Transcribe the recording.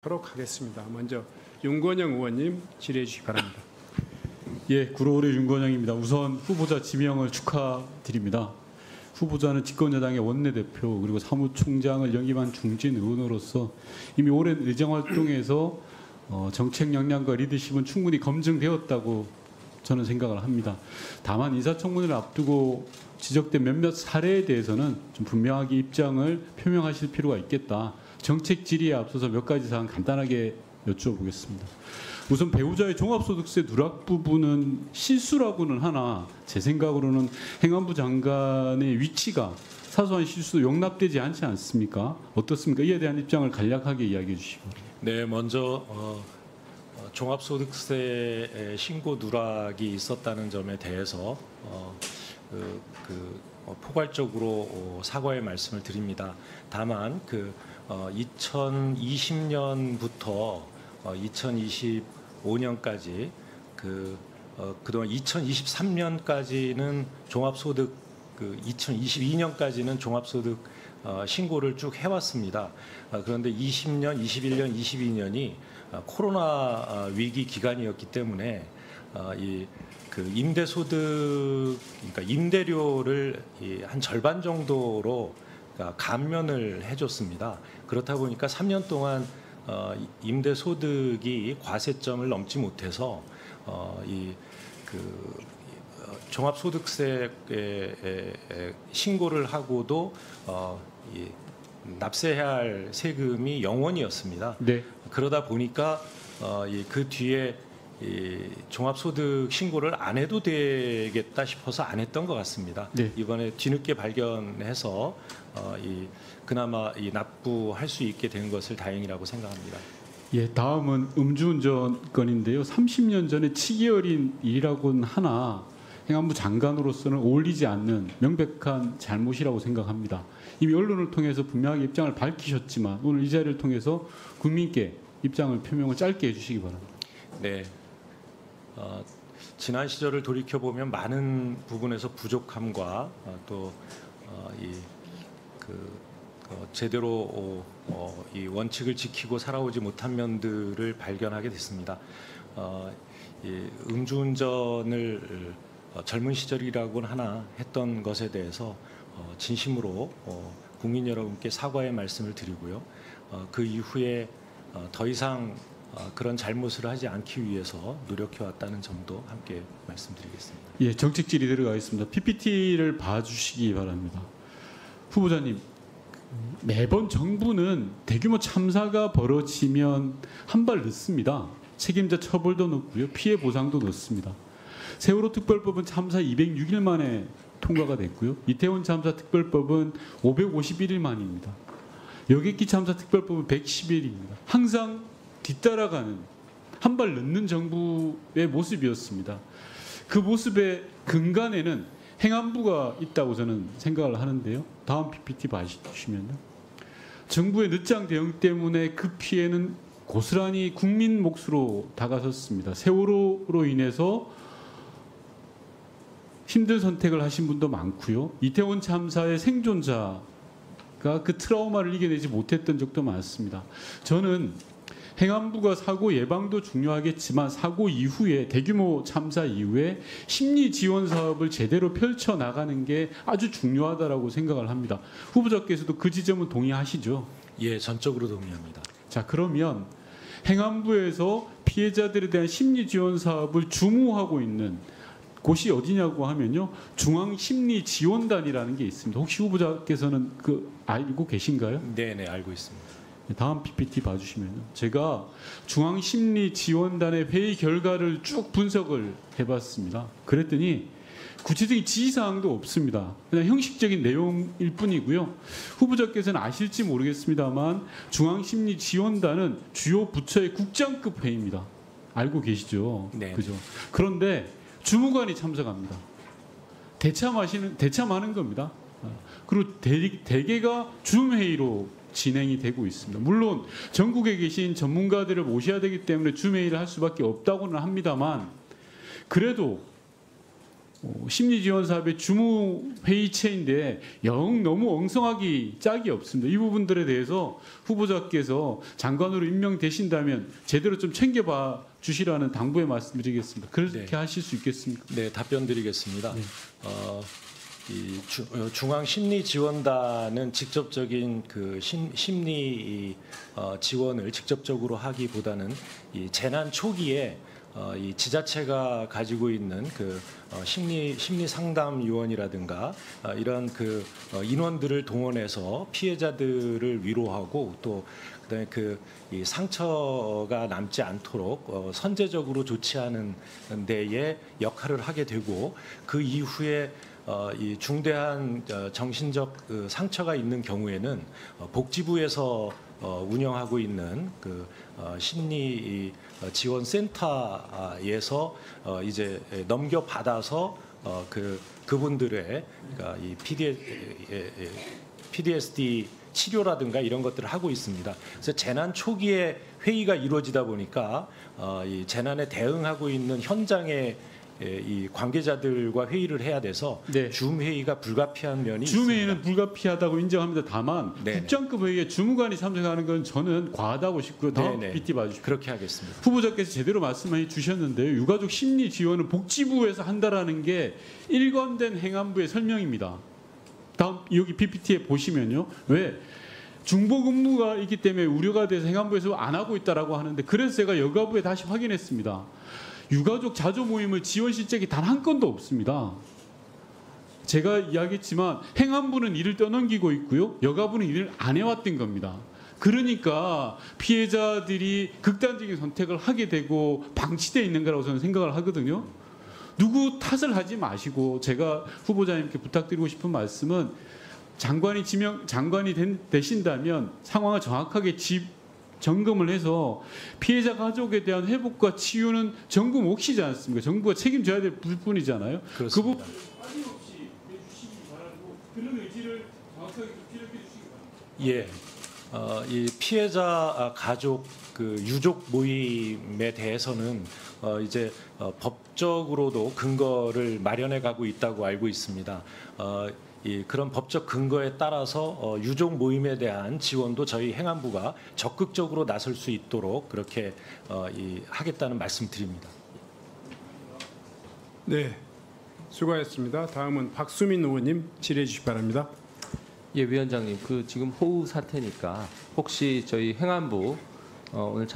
하도록 하겠습니다. 먼저 윤건영 의원님 질의해 주시기 바랍니다. 예, 구로울의 윤건영입니다. 우선 후보자 지명을 축하드립니다. 후보자는 집권여당의 원내대표 그리고 사무총장을 역임한 중진 의원으로서 이미 오랜 의정활동에서 정책 역량과 리더십은 충분히 검증되었다고 저는 생각을 합니다. 다만 인사청문회를 앞두고 지적된 몇몇 사례에 대해서는 좀 분명하게 입장을 표명하실 필요가 있겠다. 정책 질의에 앞서서 몇 가지 사항 간단하게 여쭤보겠습니다. 우선 배우자의 종합소득세 누락 부분은 실수라고는 하나 제 생각으로는 행안부 장관의 위치가 사소한 실수도 용납되지 않지 않습니까? 어떻습니까? 이에 대한 입장을 간략하게 이야기해 주시고. 네, 먼저 종합소득세 신고 누락이 있었다는 점에 대해서 포괄적으로 사과의 말씀을 드립니다. 다만 2020년부터 2025년까지 그동안 2023년까지는 종합소득 2022년까지는 종합소득 신고를 쭉 해왔습니다. 그런데 20년, 21년, 22년이 코로나 위기 기간이었기 때문에 임대소득, 그러니까 임대료를 한 절반 정도로 감면을 해줬습니다. 그렇다 보니까 3년 동안 임대소득이 과세점을 넘지 못해서 종합소득세 신고를 하고도 납세해야 할 세금이 0원이었습니다. 네. 그러다 보니까 그 뒤에 종합소득 신고를 안 해도 되겠다 싶어서 안 했던 것 같습니다. 네. 이번에 뒤늦게 발견해서 그나마 납부할 수 있게 된 것을 다행이라고 생각합니다. 예, 다음은 음주운전 건인데요. 30년 전에 치기 어린 일이라고는 하나 행안부 장관으로서는 어울리지 않는 명백한 잘못이라고 생각합니다. 이미 언론을 통해서 분명하게 입장을 밝히셨지만 오늘 이 자리를 통해서 국민께 입장을 표명을 짧게 해주시기 바랍니다. 네. 지난 시절을 돌이켜 보면 많은 부분에서 부족함과 제대로 이 원칙을 지키고 살아오지 못한 면들을 발견하게 됐습니다. 음주운전을 젊은 시절이라고는 하나 했던 것에 대해서 진심으로 국민 여러분께 사과의 말씀을 드리고요. 그 이후에 더 이상 그런 잘못을 하지 않기 위해서 노력해왔다는 점도 함께 말씀드리겠습니다. 예, 정책 질의 들어가겠습니다. PPT를 봐주시기 바랍니다. 후보자님, 매번 정부는 대규모 참사가 벌어지면 한 발 늦습니다. 책임자 처벌도 늦고요, 피해 보상도 늦습니다. 세월호 특별법은 참사 206일 만에 통과가 됐고요, 이태원 참사 특별법은 551일 만입니다. 여객기 참사 특별법은 110일입니다. 항상 뒤따라가는 한 발 늦는 정부의 모습이었습니다. 그 모습의 근간에는 행안부가 있다고 저는 생각을 하는데요. 다음 PPT 봐주시면요. 정부의 늦장 대응 때문에 그 피해는 고스란히 국민 몫으로 다가섰습니다. 세월호로 인해서 힘든 선택을 하신 분도 많고요. 이태원 참사의 생존자가 그 트라우마를 이겨내지 못했던 적도 많습니다. 저는 행안부가 사고 예방도 중요하겠지만 사고 이후에 대규모 참사 이후에 심리 지원 사업을 제대로 펼쳐 나가는 게 아주 중요하다라고 생각을 합니다. 후보자께서도 그 지점은 동의하시죠? 예, 전적으로 동의합니다. 자, 그러면 행안부에서 피해자들에 대한 심리 지원 사업을 주무하고 있는 곳이 어디냐고 하면요, 중앙심리지원단이라는 게 있습니다. 혹시 후보자께서는 알고 계신가요? 네, 알고 있습니다. 다음 PPT 봐주시면 제가 중앙심리지원단의 회의 결과를 쭉 분석을 해봤습니다. 그랬더니 구체적인 지시사항도 없습니다. 그냥 형식적인 내용일 뿐이고요. 후보자께서는 아실지 모르겠습니다만 중앙심리지원단은 주요 부처의 국장급 회의입니다. 알고 계시죠? 네. 그죠? 그런데 주무관이 참석합니다. 대참하는 겁니다. 그리고 대개가 줌 회의로 진행이 되고 있습니다. 물론 전국에 계신 전문가들을 모셔야 되기 때문에 줌 회의를 할 수밖에 없다고는 합니다만 그래도 심리지원 사업의 주무 회의체인데 영 너무 엉성하기 짝이 없습니다. 이 부분들에 대해서 후보자께서 장관으로 임명되신다면 제대로 좀 챙겨봐 주시라는 당부의 말씀드리겠습니다. 그렇게 네. 하실 수 있겠습니까? 네, 답변 드리겠습니다. 네. 이 중앙심리지원단은 직접적인 그 심리 지원을 직접적으로 하기보다는 이 재난 초기에 이 지자체가 가지고 있는 그 심리 상담 요원이라든가 이런 그 인원들을 동원해서 피해자들을 위로하고 또 그다음에 이 상처가 남지 않도록 선제적으로 조치하는 데에 역할을 하게 되고 그 이후에 이 중대한 정신적 그 상처가 있는 경우에는 복지부에서 운영하고 있는 그 심리 지원 센터에서 이제 넘겨받아서 그분들의 그러니까 이 PTSD 치료라든가 이런 것들을 하고 있습니다. 그래서 재난 초기에 회의가 이루어지다 보니까 이 재난에 대응하고 있는 현장에 이 관계자들과 회의를 해야 돼서 네. 줌 회의가 불가피한 면이 줌 회의는 있습니다. 불가피하다고 인정합니다. 다만 네네. 국장급 회의에 주무관이 참석하는 건 저는 과하다고 싶고요. 다음 네네. PPT 봐주십시오. 그렇게 하겠습니다. 후보자께서 제대로 말씀해 주셨는데요. 유가족 심리 지원은 복지부에서 한다라는 게 일관된 행안부의 설명입니다. 다음 여기 PPT에 보시면요. 왜? 중복 근무가 있기 때문에 우려가 돼서 행안부에서 안 하고 있다라고 하는데 그래서 제가 여가부에 다시 확인했습니다. 유가족 자조 모임을 지원 실적이 단 한 건도 없습니다. 제가 이야기했지만 행안부는 일을 떠넘기고 있고요. 여가부는 일을 안 해왔던 겁니다. 그러니까 피해자들이 극단적인 선택을 하게 되고 방치되어 있는 거라고 저는 생각을 하거든요. 누구 탓을 하지 마시고 제가 후보자님께 부탁드리고 싶은 말씀은 장관이 되신다면 상황을 정확하게 점검을 해서 피해자 가족에 대한 회복과 치유는 정부 몫이지 않습니까? 정부가 책임져야 될 부분이잖아요. 그 그렇습니다. 부분 빠짐없이 해주시기 바라고 그런 의지를 정확하게 기록해 주시기 바랍니다. 예, 이 피해자 가족 그 유족 모임에 대해서는 이제 법적으로도 근거를 마련해 가고 있다고 알고 있습니다. 그런 법적 근거에 따라서 유족 모임에 대한 지원도 저희 행안부가 적극적으로 나설 수 있도록 그렇게 하겠다는 말씀드립니다. 네, 수고하셨습니다. 다음은 박수민 의원님 질의해 주시기 바랍니다. 예, 위원장님, 지금 호우 사태니까 혹시 저희 행안부 오늘